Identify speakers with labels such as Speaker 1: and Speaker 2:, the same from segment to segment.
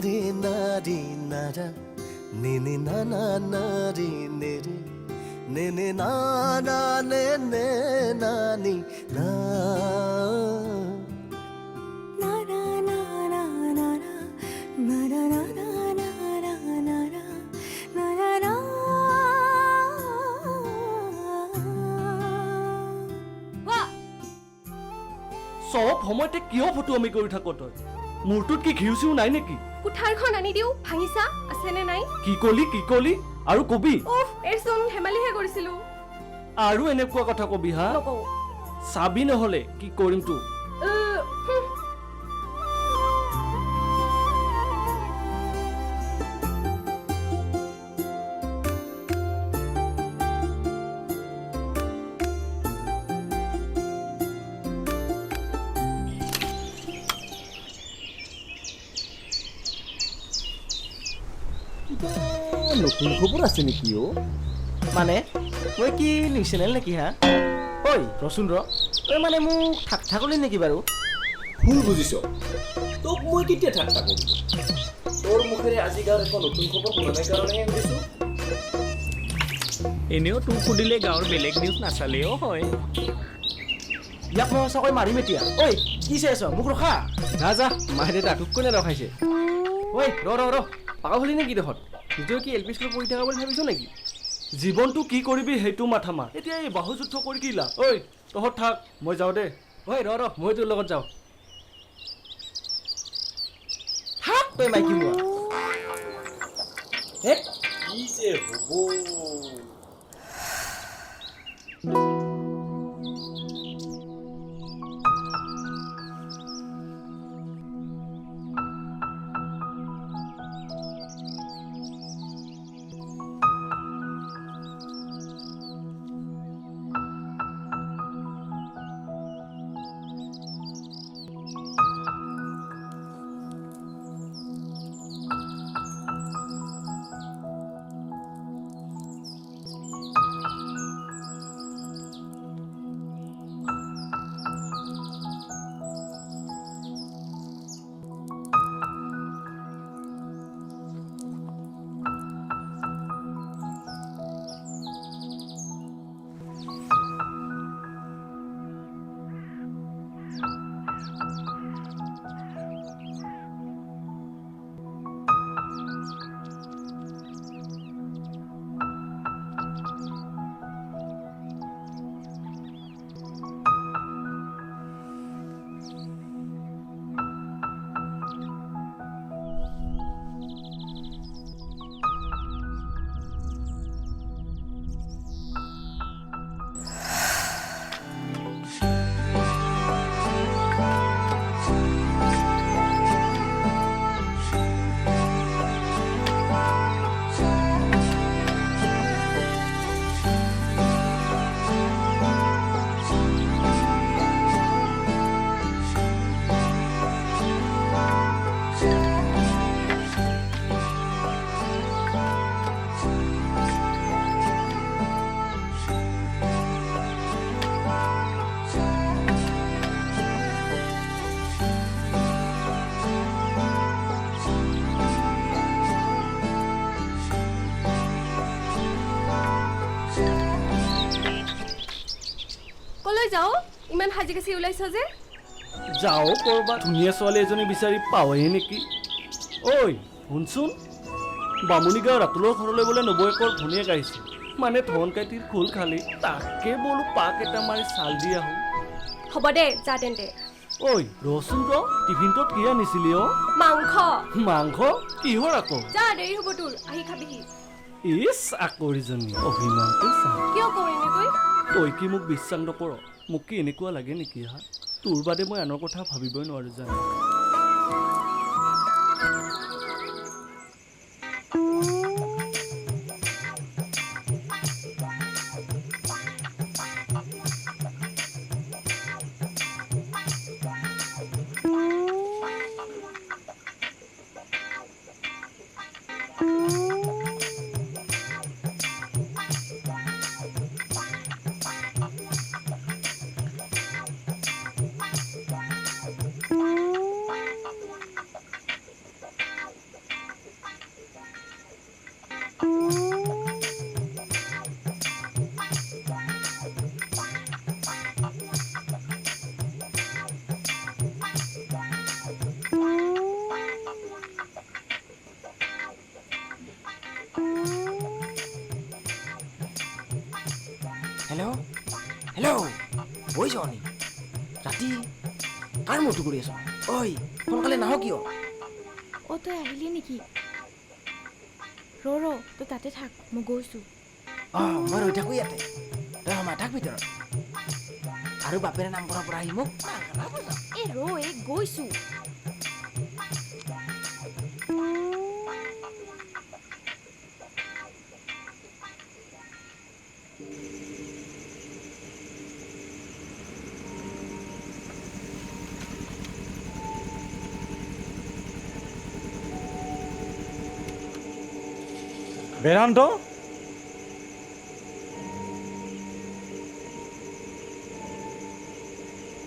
Speaker 1: रे नारी नारा ने ना ना नारी ने रे ने ना ना ने नानी ना
Speaker 2: সব সময়তে কিয় ফটোৱামি কৰি থাক তই মূৰটোত কি ঘিউ চিউ নাই নেকি
Speaker 3: কুঠাৰখন আনি দিও ভাঙিছা আছেনে নাই
Speaker 2: কি কলি আৰু কবি
Speaker 3: উফ এৰচোন হেমালিহে কৰিছিলো
Speaker 2: আৰু এনেকুৱা কথা কবি হা
Speaker 3: নকও
Speaker 2: চাবি নহলে কি কৰিম তো
Speaker 4: নতুন খবৰ আছে নেকি অ মানে মই কি নিউজ চেনেল নেকি হা ঐ ৰচোন তই মানে মোক ঠাট্টা কৰিলি নেকি বাৰু
Speaker 5: ভুল বুজিছ তোক মই কেতিয়া ঠাট্টা কৰিলো তোৰ মুখেৰে আজি গাঁৱৰ একো নতুন খবৰ শুনা নাই কাৰণেহে সুধিছো
Speaker 6: এনেও তোক সুধিলে গাঁৱৰ বেলেগ নিউজ নাচালেও হয়
Speaker 4: ইয়াক মই সঁচাকৈ মাৰিম এতিয়া ঐ কি চাই আছ মোক ৰখা যা মাহে দেউতা তোক কোনে ৰখাইছে ঐ ৰ পাগল হলি নেকি দেখত নিজেও কি এল পি স্কুলত পঢ়ি থকা বুলি ভাবিছ নেকি
Speaker 2: জীৱনটো কি কৰিবি সেইটো মাথা মাৰ এতিয়া এই বাহু যুদ্ধ কৰি কি লাভ ঐ তহঁত থাক মই যাওঁ দে
Speaker 4: ঐ ৰ মই তোৰ লগত যাওঁ থাক তই মাইকী মোৱা
Speaker 5: হে কি যে হ'ব
Speaker 3: যাও ইমান হাজি কাছি ওলাইছ যে
Speaker 2: যাও কৰবা ধুনীয়া ছোৱালী এজনী বিচাৰি পাওঁহে নেকি ঐ শুনচোন বামুণী গাঁৱৰ ৰাতুলৰ ঘৰলৈ বোলে 90 একৰ ধুনীয়াক আহিছে মানে ধন কাটিৰ খোল খালি তাকে বোলো পাক এটা মাৰি চাল দি আহো
Speaker 3: হ'ব দে যা তেন্তে
Speaker 2: ঐ ৰচোন টিফিনটোত কি আনিছিলি মাংস কিহৰ আকৌ
Speaker 3: যা দেৰি হ'ব তোৰ আহি খাবিহি
Speaker 2: ইছ আকৰিজনী অভিমানটো চা
Speaker 3: কিয় কওঁ এনেকৈ
Speaker 2: তই কি মোক বিশ্বাস নকৰ মোক কি এনেকুৱা লাগে নেকি হা তোৰ বাদে মই আনৰ কথা ভাবিবই নোৱাৰো জানো
Speaker 4: হেল্ল' হেল্ল' ঐ জনী ৰাতি কাৰ মূৰটো কৰি আছ ঐ সোনকালে নাহ কিয়
Speaker 7: অ' তই আহিলি নেকি তই তাতে থাক মই গৈছোঁ
Speaker 4: অঁ মই ৰৈ থাকোঁ ইয়াতে তই সোমাই থাক ভিতৰত আৰু বাপেৰে নামঘৰৰ পৰা আহি মোক
Speaker 7: গৈছোঁ
Speaker 8: বেদান্ত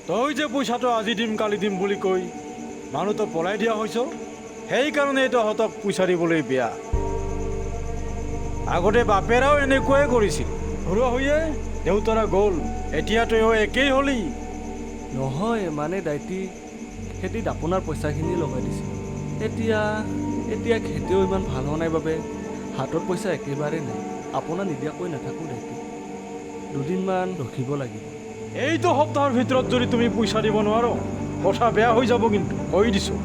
Speaker 8: তই যে পইচাটো আজি দিম কালি দিম বুলি কৈ মানুহটো পলাই দিয়া হৈছ সেইকাৰণে তহঁতক পইচা দিবলৈ বেয়া আগতে বাপেৰাও এনেকুৱাই কৰিছিল ঘৰুৱা হৈয়ে দেউতাৰা গ'ল এতিয়া তইও একেই হলি
Speaker 2: নহয় মানে দাইটি খেতিত আপোনাৰ পইচাখিনি লগাই দিছিল এতিয়া খেতিও ইমান ভাল হোৱা নাই বাবে হাতত পইচা একেবাৰে নাই আপোনাৰ নিদিয়াকৈ নাথাকোঁ দাইটি দুদিনমান ৰখিব লাগিব
Speaker 8: এইটো সপ্তাহৰ ভিতৰত যদি তুমি পইচা দিব নোৱাৰ কথা বেয়া হৈ যাব কিন্তু কৈ দিছোঁ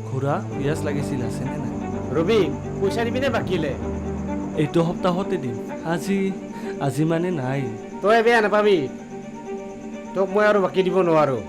Speaker 2: খুৰা পিঁয়াজ লাগিছিল আছেনে নাই
Speaker 4: ৰবি পইচা দিবিনে বাকীলে
Speaker 2: এইটো সপ্তাহতে দিম আজি মানে নাই
Speaker 4: তই বেয়া নাপাবি তোক মই আৰু বাকী দিব নোৱাৰোঁ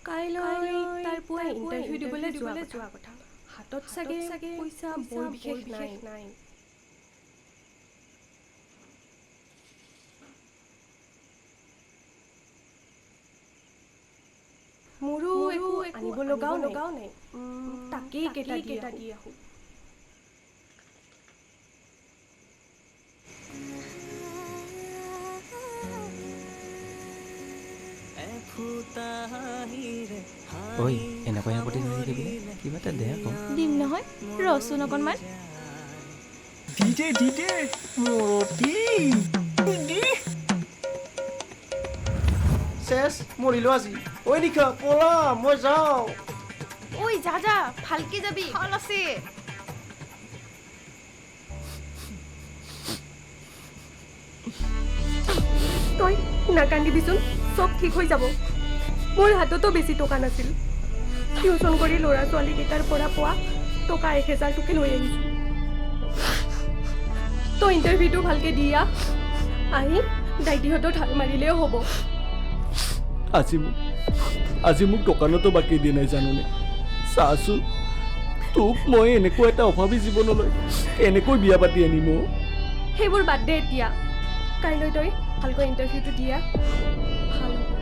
Speaker 3: কাইলৈ তাৰ পুৱাই ইণ্টাৰভিউ দিবলৈ যোৱা কথা হাতত চাগে পইচা বৰ বিশেষ নাই মোৰো একো আনিব লগাও নাই তাকেই কেইটা দি আহোঁ
Speaker 4: ঐ এনেকৈ আগতে দিবি কিবা এটা দে আকৌ
Speaker 7: দিম নহয় ৰচোন অকণমান
Speaker 4: চেছ মৰিলো আজি ঐ নিশা পলা মই যাওঁ
Speaker 7: ঐ যা ভালকে যাবি ভাল আছে
Speaker 3: তই নাকান্দিবিচোন চব ঠিক হৈ যাব মোৰ হাততো বেছি টকা নাছিল টিউচন কৰি ল'ৰা ছোৱালীকেইটাৰ পৰা পোৱা টকা 1000 লৈ আহিছোঁ তই ইণ্টাৰভিউটো ভালকৈ দিয়া আহি দাইটিহঁতৰ ঢাল মাৰিলেও হ'ব
Speaker 2: আজি মোক দোকানতো বাকী দিয়া নাই জানোনে চাচোন তোক মই এনেকুৱা এটা অভাৱী জীৱনলৈ এনেকৈ বিয়া পাতি আনিম
Speaker 3: সেইবোৰ বাদ দে এতিয়া কাইলৈ তই ভালকৈ ইণ্টাৰভিউটো দিয়া ভাল হ'ব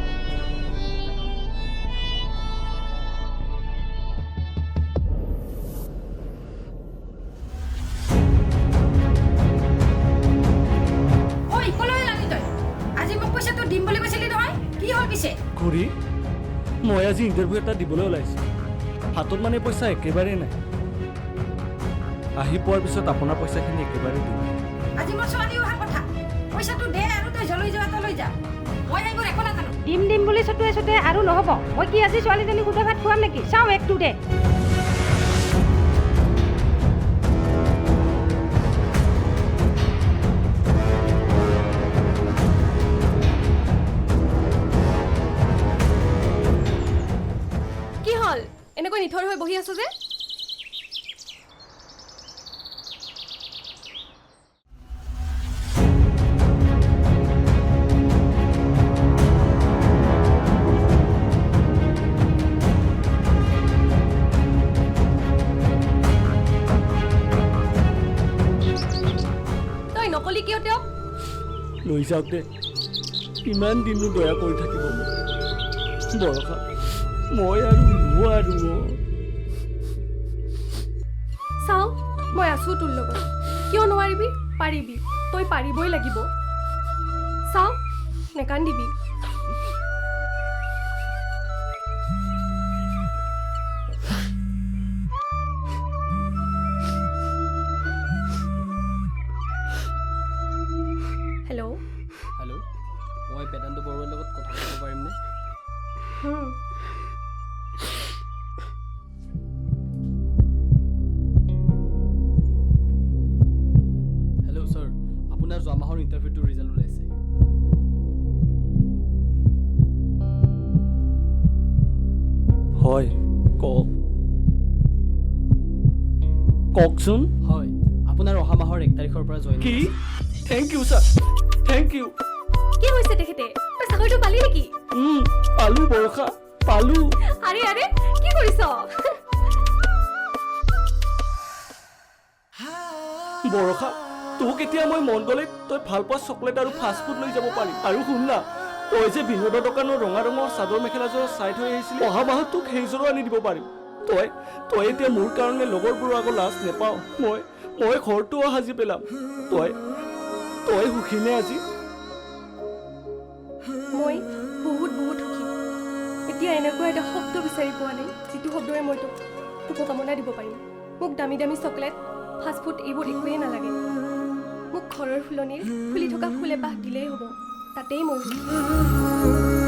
Speaker 2: খুৰী মই আজি ইণ্টাৰভিউ এটা দিবলৈ ওলাইছোঁ হাতত মানে পইচা একেবাৰে নাই আহি পোৱাৰ পিছত আপোনাৰ পইচাখিনি একেবাৰে দিম
Speaker 9: আজি মোৰ ছোৱালী অহা কথা পইচাটো দে আৰু তই জলৈ যোৱা তলৈ যা মই এইবোৰ একো নাজানো দিম বুলি চতুৱে আৰু নহ'ব মই কি আজি ছোৱালীজনী সুধা ভাত খুৱাম নেকি চাওঁ একটো দে
Speaker 3: কি হ'ল এনেকৈ নিথৰ হৈ বহি আছো যে
Speaker 2: যাওক দে কিমান দিননো দয়া কৰি থাকিব মোক বৰষা মই আৰু নোৱাৰো
Speaker 3: চাওঁ মই আছোঁ তোৰ লগত কিয় নোৱাৰিবি পাৰিবি তই পাৰিবই লাগিব চাওঁ নেকান্দিবি হেল্ল'
Speaker 4: হেল্ল' মই বেদান্ত বৰুৱাৰ লগত কথা পাতিব পাৰিমনে হেল্ল' ছাৰ আপোনাৰ যোৱা মাহৰ ইণ্টাৰভিউটোৰ ৰিজাল্ট ওলাইছে
Speaker 2: হয় কওকচোন
Speaker 4: হয় আপোনাৰ অহা মাহৰ 1 তাৰিখৰ পৰা জইন
Speaker 2: কি thank you sir thank you
Speaker 3: কি হৈছে তেখেতে তই চাকৰিটো পালি নেকি
Speaker 2: পালো বৰষা পালো
Speaker 3: আৰে আৰে কি কৰিছ
Speaker 2: বৰষা তোক এতিয়া মই মন গ'লে তই ভাল পোৱা চকলেট আৰু ফাষ্ট ফুড লৈ যাব পাৰিম আৰু শুন না তই যে বিনোদৰ দোকানৰ ৰঙা ৰঙৰ চাদৰ মেখেলাযোৰ চাই থৈ আহিছিলি অহা মাহত তোক সেইযোৰো আনি দিব পাৰিম তই এতিয়া মোৰ কাৰণে লগৰবোৰৰ আগত লাজ নেপাওঁ মই ঘৰটোও সাজি পেলাম তই সুখীনে আজি
Speaker 3: মই বহুত বহুত সুখী এতিয়া এনেকুৱা এটা শব্দ বিচাৰি পোৱা নাই যিটো শব্দৰে মই তোক শুভকামনা দিব পাৰিম মোক দামী দামী চকলেট ফাষ্টফুড এইবোৰ একোৱেই নালাগে মোক ঘৰৰ ফুলনিৰ ফুলি থকা ফুল এপাহ দিলেই হ'ব তাতেই মই সুখী